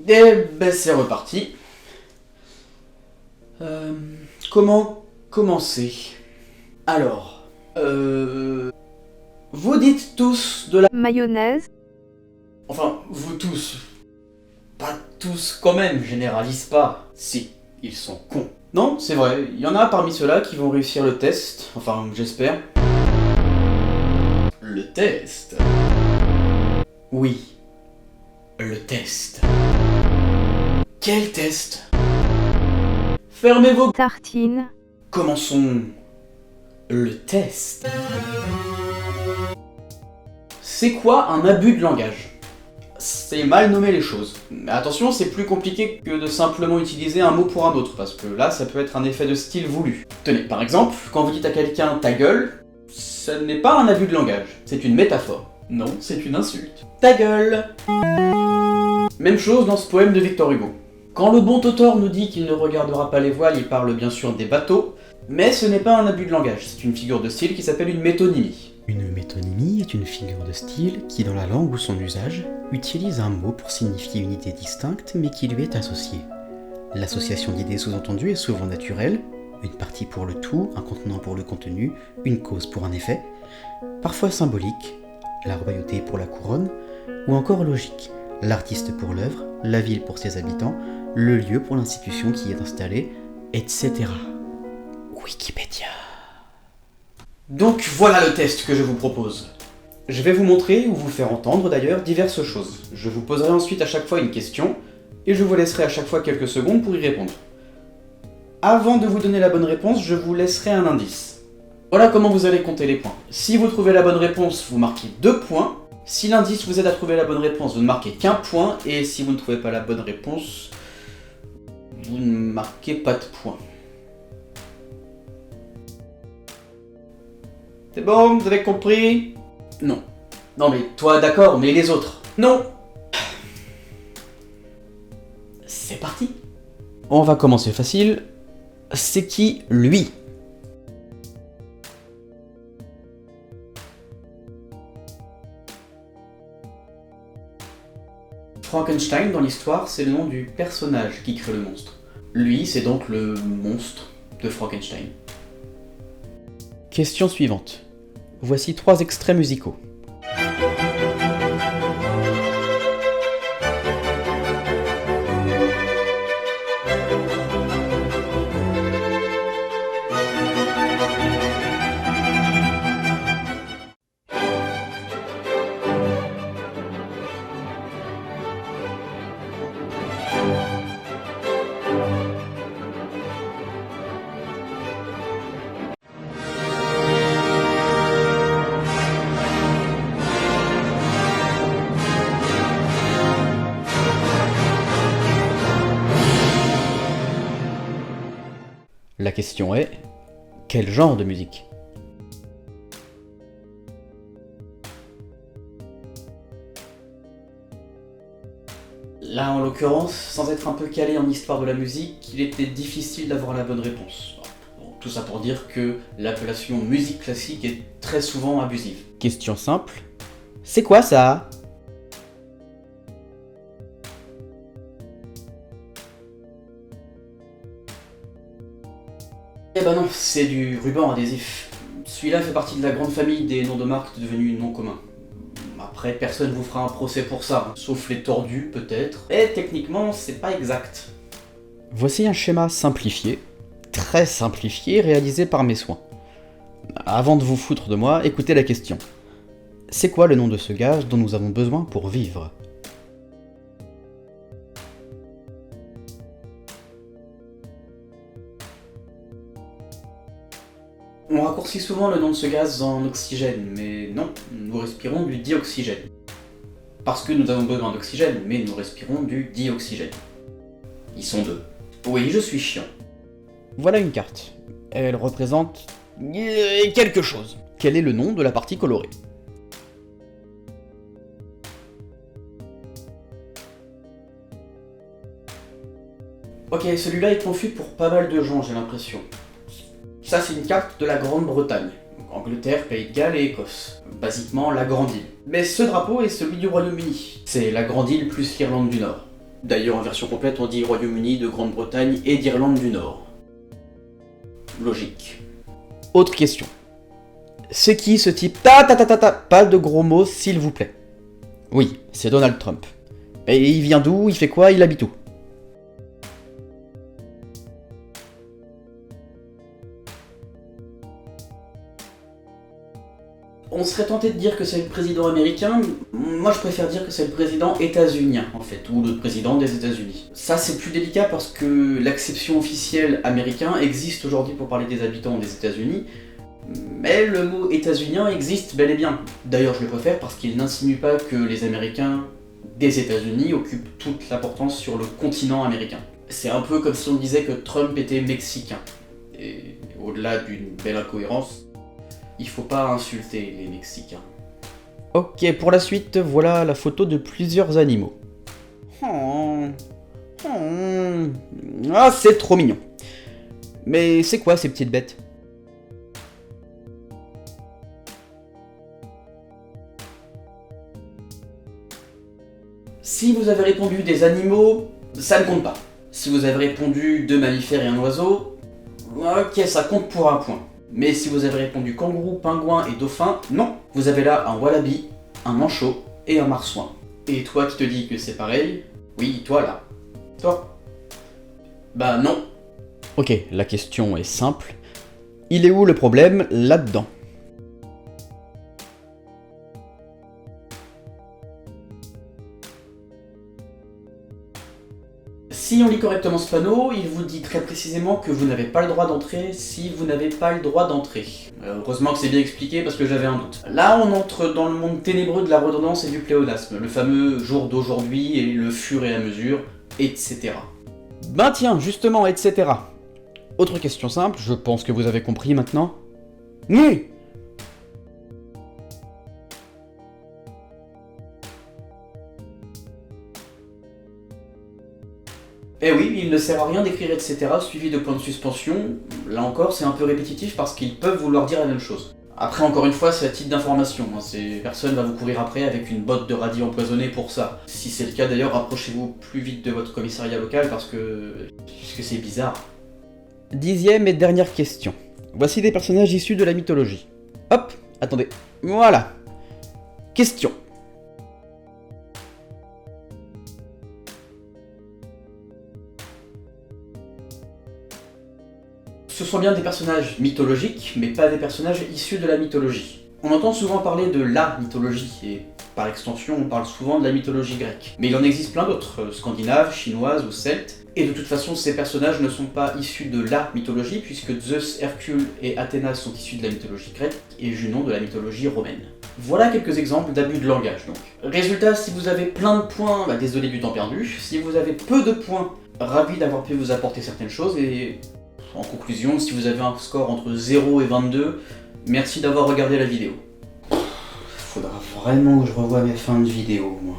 Et ben c'est reparti. Comment commencer? Alors, vous dites tous de la... Mayonnaise, Enfin, vous tous. Pas tous quand même, généralise pas. Si, ils sont cons. Non, c'est vrai, il y en a parmi ceux-là qui vont réussir le test. Enfin, j'espère. Le test. Oui, le test. Quel test? Fermez vos... tartine, Commençons le test. C'est quoi un abus de langage? C'est mal nommer les choses. Mais attention, c'est plus compliqué que de simplement utiliser un mot pour un autre, parce que là, ça peut être un effet de style voulu. Tenez, par exemple, quand vous dites à quelqu'un ta gueule, ce n'est pas un abus de langage, c'est une métaphore. Non, c'est une insulte. Ta gueule! Même chose dans ce poème de Victor Hugo. Quand le bon auteur nous dit qu'il ne regardera pas les voiles, il parle bien sûr des bateaux, mais ce n'est pas un abus de langage, c'est une figure de style qui s'appelle une métonymie. Une métonymie est une figure de style qui, dans la langue ou son usage, utilise un mot pour signifier une idée distincte mais qui lui est associée. L'association d'idées sous-entendues est souvent naturelle, une partie pour le tout, un contenant pour le contenu, une cause pour un effet, parfois symbolique, la royauté pour la couronne, ou encore logique, l'artiste pour l'œuvre, la ville pour ses habitants, le lieu pour l'institution qui y est installée, etc. Wikipédia. Donc voilà le test que je vous propose. Je vais vous montrer, ou vous faire entendre d'ailleurs, diverses choses. Je vous poserai ensuite à chaque fois une question, et je vous laisserai à chaque fois quelques secondes pour y répondre. Avant de vous donner la bonne réponse, je vous laisserai un indice. Voilà comment vous allez compter les points. Si vous trouvez la bonne réponse, vous marquez 2 points. Si l'indice vous aide à trouver la bonne réponse, vous ne marquez qu'un point. Et si vous ne trouvez pas la bonne réponse, vous ne marquez pas de points. C'est bon, vous avez compris? Non. Non mais toi d'accord, mais les autres? Non. C'est parti. On va commencer facile. C'est qui, lui? Frankenstein, dans l'histoire, c'est le nom du personnage qui crée le monstre. Lui, c'est donc le monstre de Frankenstein. Question suivante. Voici 3 extraits musicaux. La question est, quel genre de musique? Là, en l'occurrence, sans être un peu calé en histoire de la musique, il était difficile d'avoir la bonne réponse. Bon, tout ça pour dire que l'appellation musique classique est très souvent abusive. Question simple, c'est quoi ça? Eh ben non, c'est du ruban adhésif. Celui-là fait partie de la grande famille des noms de marques devenus non communs. Après, personne vous fera un procès pour ça, sauf les tordus peut-être. Et techniquement, c'est pas exact. Voici un schéma simplifié, très simplifié, réalisé par mes soins. Avant de vous foutre de moi, écoutez la question. C'est quoi le nom de ce gaz dont nous avons besoin pour vivre? On raccourcit souvent le nom de ce gaz en oxygène, mais non, nous respirons du dioxygène. Parce que nous avons besoin d'oxygène, mais nous respirons du dioxygène. Ils sont 2. Oui, je suis chiant. Voilà une carte. Elle représente... quelque chose. Quel est le nom de la partie colorée? Ok, celui-là est confus pour pas mal de gens, j'ai l'impression. Ça, c'est une carte de la Grande-Bretagne. Donc, Angleterre, Pays de Galles et Écosse. Basiquement, la Grande Île. Mais ce drapeau est celui du Royaume-Uni. C'est la Grande Île plus l'Irlande du Nord. D'ailleurs, en version complète, on dit Royaume-Uni, de Grande-Bretagne et d'Irlande du Nord. Logique. Autre question. C'est qui ce type? Pas de gros mots, s'il vous plaît. Oui, c'est Donald Trump. Et il vient d'où? Il fait quoi? Il habite où? On serait tenté de dire que c'est le président américain, moi je préfère dire que c'est le président états-unien en fait, ou le président des États-Unis. Ça c'est plus délicat parce que l'acception officielle américain existe aujourd'hui pour parler des habitants des États-Unis, mais le mot états-unien existe bel et bien. D'ailleurs je le préfère parce qu'il n'insinue pas que les Américains des États-Unis occupent toute l'importance sur le continent américain. C'est un peu comme si on disait que Trump était mexicain. Et au-delà d'une belle incohérence, il faut pas insulter les Mexicains. Ok, pour la suite, voilà la photo de plusieurs animaux. Ah, c'est trop mignon. Mais c'est quoi ces petites bêtes? Si vous avez répondu des animaux, ça ne compte pas. Si vous avez répondu deux mammifères et un oiseau, ok, ça compte pour un point. Mais si vous avez répondu kangourou, pingouin et dauphin, non. Vous avez là un wallaby, un manchot et un marsouin. Et toi qui te dis que c'est pareil, oui, toi là. Toi. Bah non. Ok, la question est simple. Il est où le problème là-dedans? Si on lit correctement ce panneau, il vous dit très précisément que vous n'avez pas le droit d'entrer si vous n'avez pas le droit d'entrer. Heureusement que c'est bien expliqué parce que j'avais un doute. Là, on entre dans le monde ténébreux de la redondance et du pléonasme, le fameux jour d'aujourd'hui et le fur et à mesure, etc. Ben tiens, justement, etc. Autre question simple, je pense que vous avez compris maintenant. Oui. Eh oui, il ne sert à rien d'écrire etc. suivi de points de suspension. Là encore, c'est un peu répétitif parce qu'ils peuvent vouloir dire la même chose. Après, encore une fois, c'est à titre d'information. Personne va vous courir après avec une botte de radis empoisonnée pour ça. Si c'est le cas d'ailleurs, rapprochez-vous plus vite de votre commissariat local parce que c'est bizarre. 10e et dernière question. Voici des personnages issus de la mythologie. Hop, attendez. Voilà. Question. Ce sont bien des personnages mythologiques, mais pas des personnages issus de la mythologie. On entend souvent parler de la mythologie, et par extension, on parle souvent de la mythologie grecque. Mais il en existe plein d'autres, scandinaves, chinoises ou celtes, et de toute façon, ces personnages ne sont pas issus de la mythologie, puisque Zeus, Hercule et Athéna sont issus de la mythologie grecque, et Junon de la mythologie romaine. Voilà quelques exemples d'abus de langage, donc. Résultat, si vous avez plein de points, désolé du temps perdu. Si vous avez peu de points, ravi d'avoir pu vous apporter certaines choses, et en conclusion, si vous avez un score entre 0 et 22, merci d'avoir regardé la vidéo. Faudra vraiment que je revoie mes fins de vidéo, moi.